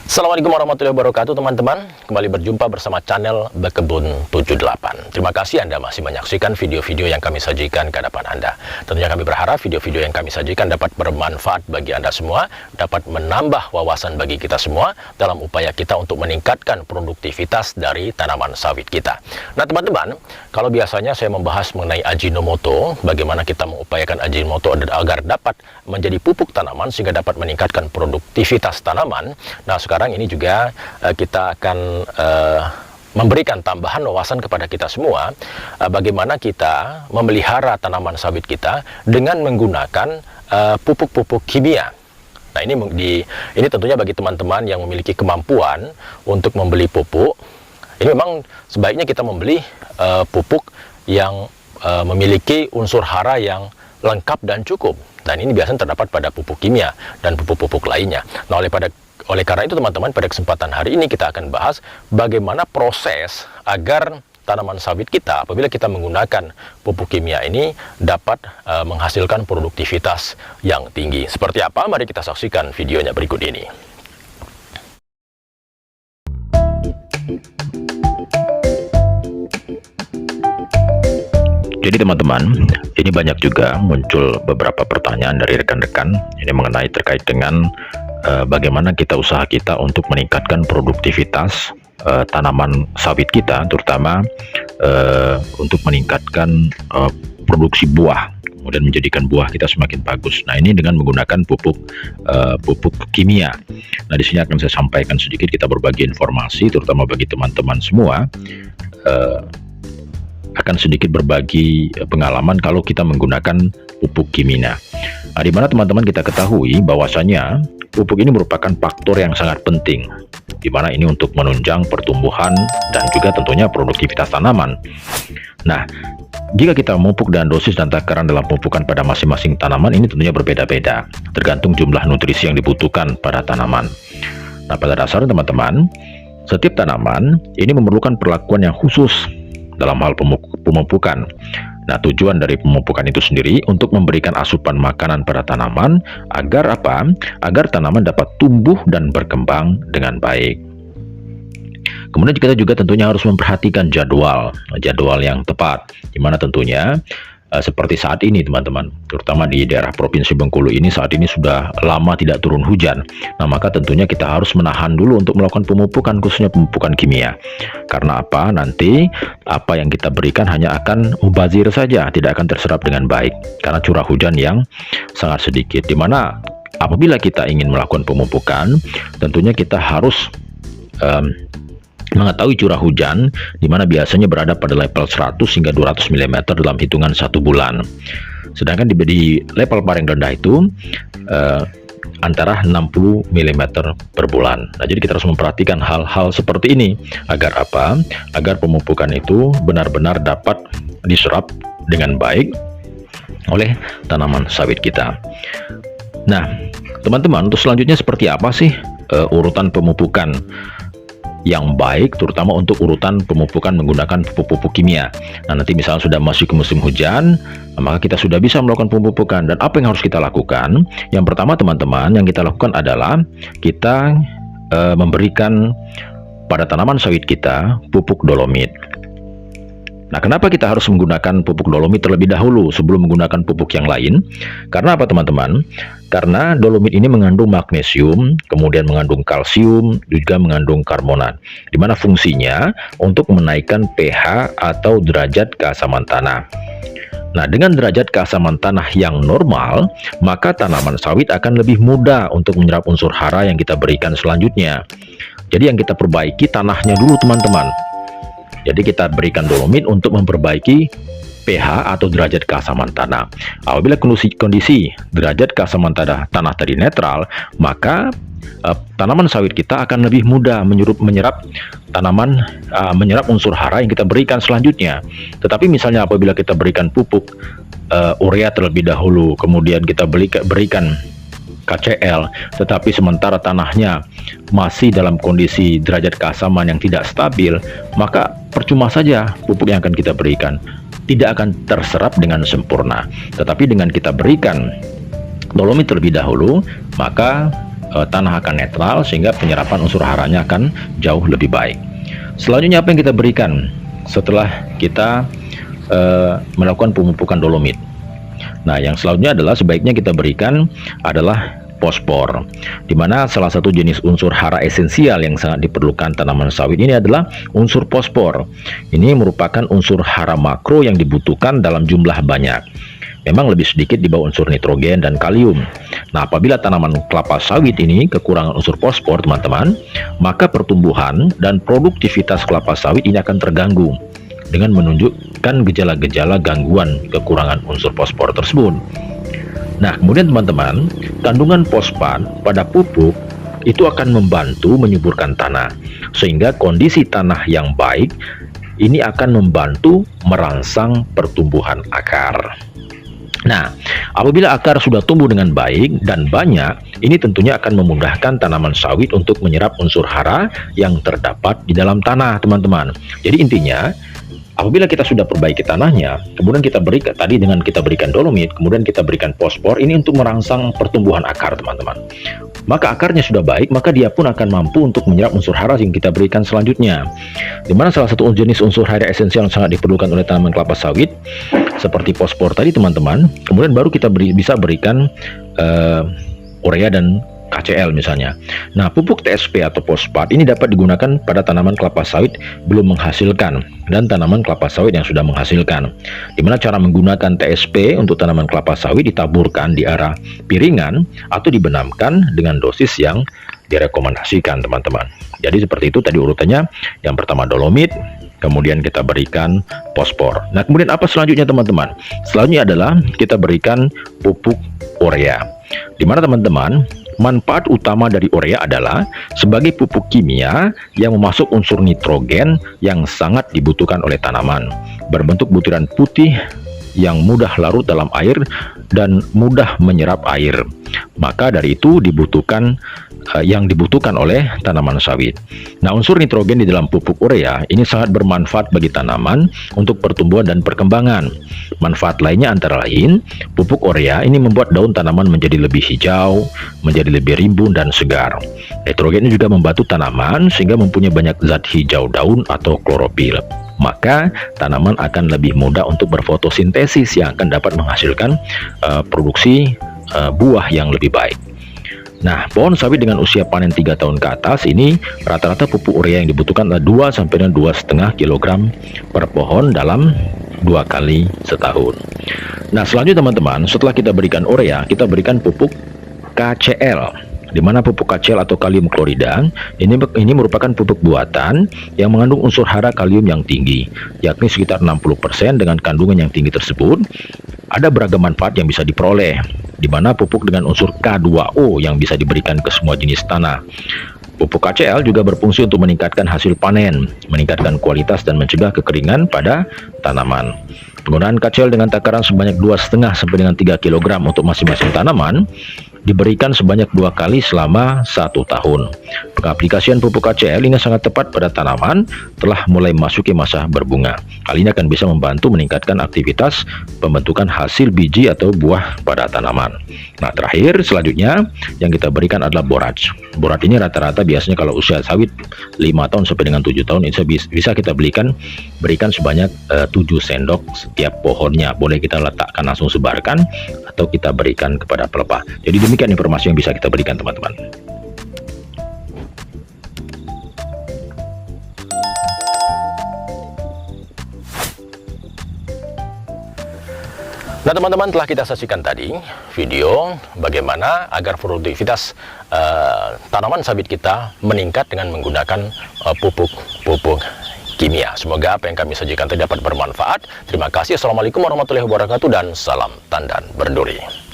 Assalamualaikum warahmatullahi wabarakatuh teman-teman. Kembali berjumpa bersama channel Bekebun 78. Terima kasih Anda masih menyaksikan video-video yang kami sajikan ke hadapan Anda. Tentunya kami berharap video-video yang kami sajikan dapat bermanfaat bagi Anda semua, dapat menambah wawasan bagi kita semua dalam upaya kita untuk meningkatkan produktivitas dari tanaman sawit kita. Nah teman-teman, kalau biasanya saya membahas mengenai Ajinomoto, bagaimana kita mengupayakan Ajinomoto agar dapat menjadi pupuk tanaman sehingga dapat meningkatkan produktivitas tanaman. Nah sekarang ini juga kita akan memberikan tambahan wawasan kepada kita semua bagaimana kita memelihara tanaman sawit kita dengan menggunakan pupuk-pupuk kimia. Nah ini tentunya bagi teman-teman yang memiliki kemampuan untuk membeli pupuk, ini memang sebaiknya kita membeli pupuk yang memiliki unsur hara yang lengkap dan cukup. Dan ini biasanya terdapat pada pupuk kimia dan pupuk-pupuk lainnya. Nah oleh karena itu teman-teman, pada kesempatan hari ini kita akan bahas bagaimana proses agar tanaman sawit kita apabila kita menggunakan pupuk kimia ini dapat menghasilkan produktivitas yang tinggi. Seperti apa? Mari kita saksikan videonya berikut ini. Jadi teman-teman, ini banyak juga muncul beberapa pertanyaan dari rekan-rekan ini mengenai terkait dengan bagaimana usaha kita untuk meningkatkan produktivitas tanaman sawit kita, terutama untuk meningkatkan produksi buah, kemudian menjadikan buah kita semakin bagus. Nah ini dengan menggunakan pupuk kimia. Nah di sini akan saya sampaikan sedikit, kita berbagi informasi, terutama bagi teman-teman semua. Akan sedikit berbagi pengalaman kalau kita menggunakan pupuk kimia. Nah, di mana teman-teman kita ketahui bahwasanya pupuk ini merupakan faktor yang sangat penting, di mana ini untuk menunjang pertumbuhan dan juga tentunya produktivitas tanaman. Nah, jika kita memupuk dan dosis dan takaran dalam pemupukan pada masing-masing tanaman ini tentunya berbeda-beda, tergantung jumlah nutrisi yang dibutuhkan pada tanaman. Nah, pada dasarnya teman-teman, setiap tanaman ini memerlukan perlakuan yang khusus dalam hal pemupukan. Nah, tujuan dari pemupukan itu sendiri untuk memberikan asupan makanan pada tanaman agar apa? Agar tanaman dapat tumbuh dan berkembang dengan baik. Kemudian kita juga tentunya harus memperhatikan jadwal yang tepat, di mana tentunya seperti saat ini teman-teman, terutama di daerah Provinsi Bengkulu ini saat ini sudah lama tidak turun hujan. Nah maka tentunya kita harus menahan dulu untuk melakukan pemupukan, khususnya pemupukan kimia. Karena apa? Nanti apa yang kita berikan hanya akan mubazir saja, tidak akan terserap dengan baik karena curah hujan yang sangat sedikit. Dimana apabila kita ingin melakukan pemupukan, tentunya kita harus mengetahui curah hujan di mana biasanya berada pada level 100 hingga 200 mm dalam hitungan 1 bulan. Sedangkan di level paling rendah itu antara 60 mm per bulan. Nah, jadi kita harus memperhatikan hal-hal seperti ini agar apa? Agar pemupukan itu benar-benar dapat diserap dengan baik oleh tanaman sawit kita. Nah, teman-teman, untuk selanjutnya seperti apa sih urutan pemupukan yang baik, terutama untuk urutan pemupukan menggunakan pupuk-pupuk kimia. Nah nanti misalnya sudah masuk ke musim hujan, maka kita sudah bisa melakukan pemupukan. Dan apa yang harus kita lakukan? Yang pertama teman-teman, yang kita lakukan adalah kita memberikan pada tanaman sawit kita pupuk dolomit. Nah, kenapa kita harus menggunakan pupuk dolomit terlebih dahulu sebelum menggunakan pupuk yang lain? Karena apa teman-teman? Karena dolomit ini mengandung magnesium, kemudian mengandung kalsium, juga mengandung karbonat, di mana fungsinya untuk menaikkan pH atau derajat keasaman tanah. Nah, dengan derajat keasaman tanah yang normal, maka tanaman sawit akan lebih mudah untuk menyerap unsur hara yang kita berikan selanjutnya. Jadi yang kita perbaiki tanahnya dulu teman-teman. Jadi kita berikan dolomit untuk memperbaiki pH atau derajat keasaman tanah. Apabila kondisi derajat keasaman tanah tadi netral, maka tanaman sawit kita akan lebih mudah menyerap unsur hara yang kita berikan selanjutnya. Tetapi misalnya apabila kita berikan pupuk urea terlebih dahulu, kemudian kita berikan KCl, tetapi sementara tanahnya masih dalam kondisi derajat keasaman yang tidak stabil, maka percuma saja pupuk yang akan kita berikan, tidak akan terserap dengan sempurna. Tetapi dengan kita berikan dolomit terlebih dahulu, maka tanah akan netral sehingga penyerapan unsur haranya akan jauh lebih baik. Selanjutnya apa yang kita berikan setelah kita melakukan pemupukan dolomit? Nah, yang selanjutnya adalah sebaiknya kita berikan adalah fosfor, di mana salah satu jenis unsur hara esensial yang sangat diperlukan tanaman sawit ini adalah unsur fosfor. Ini merupakan unsur hara makro yang dibutuhkan dalam jumlah banyak. Memang lebih sedikit di bawah unsur nitrogen dan kalium. Nah, apabila tanaman kelapa sawit ini kekurangan unsur fosfor, teman-teman, maka pertumbuhan dan produktivitas kelapa sawit ini akan terganggu dengan menunjukkan gejala-gejala gangguan kekurangan unsur fosfor tersebut. Nah, kemudian teman-teman, kandungan fosfat pada pupuk itu akan membantu menyuburkan tanah, sehingga kondisi tanah yang baik ini akan membantu merangsang pertumbuhan akar. Nah, apabila akar sudah tumbuh dengan baik dan banyak, ini tentunya akan memudahkan tanaman sawit untuk menyerap unsur hara yang terdapat di dalam tanah, teman-teman. Jadi intinya, apabila kita sudah perbaiki tanahnya, kemudian kita berikan tadi dengan kita berikan dolomit, kemudian kita berikan fosfor, ini untuk merangsang pertumbuhan akar, teman-teman. Maka akarnya sudah baik, maka dia pun akan mampu untuk menyerap unsur hara yang kita berikan selanjutnya. Dimana salah satu jenis unsur hara esensial yang sangat diperlukan oleh tanaman kelapa sawit, seperti fosfor tadi, teman-teman. Kemudian baru kita bisa berikan urea dan KCl misalnya. Nah, pupuk TSP atau fosfat ini dapat digunakan pada tanaman kelapa sawit belum menghasilkan dan tanaman kelapa sawit yang sudah menghasilkan. Dimana cara menggunakan TSP untuk tanaman kelapa sawit ditaburkan di arah piringan atau dibenamkan dengan dosis yang direkomendasikan, teman-teman. Jadi seperti itu tadi urutannya. Yang pertama dolomit, kemudian kita berikan fosfor. Nah, kemudian apa selanjutnya, teman-teman? Selanjutnya adalah kita berikan pupuk urea. Dimana teman-teman, manfaat utama dari urea adalah sebagai pupuk kimia yang memasuk unsur nitrogen yang sangat dibutuhkan oleh tanaman, berbentuk butiran putih yang mudah larut dalam air dan mudah menyerap air. Maka dari itu dibutuhkan yang dibutuhkan oleh tanaman sawit. Nah, unsur nitrogen di dalam pupuk urea ini sangat bermanfaat bagi tanaman untuk pertumbuhan dan perkembangan. Manfaat lainnya antara lain, pupuk urea ini membuat daun tanaman menjadi lebih hijau, menjadi lebih rimbun dan segar. Nitrogen ini juga membantu tanaman sehingga mempunyai banyak zat hijau daun atau klorofil. Maka tanaman akan lebih mudah untuk berfotosintesis yang akan dapat menghasilkan produksi buah yang lebih baik. Nah, pohon sawit dengan usia panen 3 tahun ke atas ini rata-rata pupuk urea yang dibutuhkan adalah 2 sampai dengan 2,5 kg per pohon dalam 2 kali setahun. Nah, selanjutnya teman-teman, setelah kita berikan urea, kita berikan pupuk KCl. Di mana pupuk KCl atau kalium klorida ini merupakan pupuk buatan yang mengandung unsur hara kalium yang tinggi, yakni sekitar 60%. Dengan kandungan yang tinggi tersebut, ada beragam manfaat yang bisa diperoleh, di mana pupuk dengan unsur K2O yang bisa diberikan ke semua jenis tanah. Pupuk KCl juga berfungsi untuk meningkatkan hasil panen, meningkatkan kualitas dan mencegah kekeringan pada tanaman. Penggunaan KCl dengan takaran sebanyak 2,5 sampai dengan 3 kg untuk masing-masing tanaman diberikan sebanyak 2 kali selama 1 tahun. Pengaplikasian pupuk KCl ini sangat tepat pada tanaman telah mulai memasuki masa berbunga. Hal ini akan bisa membantu meningkatkan aktivitas pembentukan hasil biji atau buah pada tanaman. Nah, terakhir selanjutnya yang kita berikan adalah boraj. Boraj ini rata-rata biasanya kalau usia sawit 5 tahun sampai dengan 7 tahun bisa kita berikan sebanyak 7 sendok setiap pohonnya. Boleh kita letakkan langsung sebarkan atau kita berikan kepada pelepah. Jadi demikian informasi yang bisa kita berikan, teman-teman. Nah, teman-teman, telah kita saksikan tadi video bagaimana agar produktivitas tanaman sawit kita meningkat dengan menggunakan pupuk kimia. Semoga apa yang kami sajikan tadi dapat bermanfaat. Terima kasih. Assalamualaikum warahmatullahi wabarakatuh dan salam tandan berduri.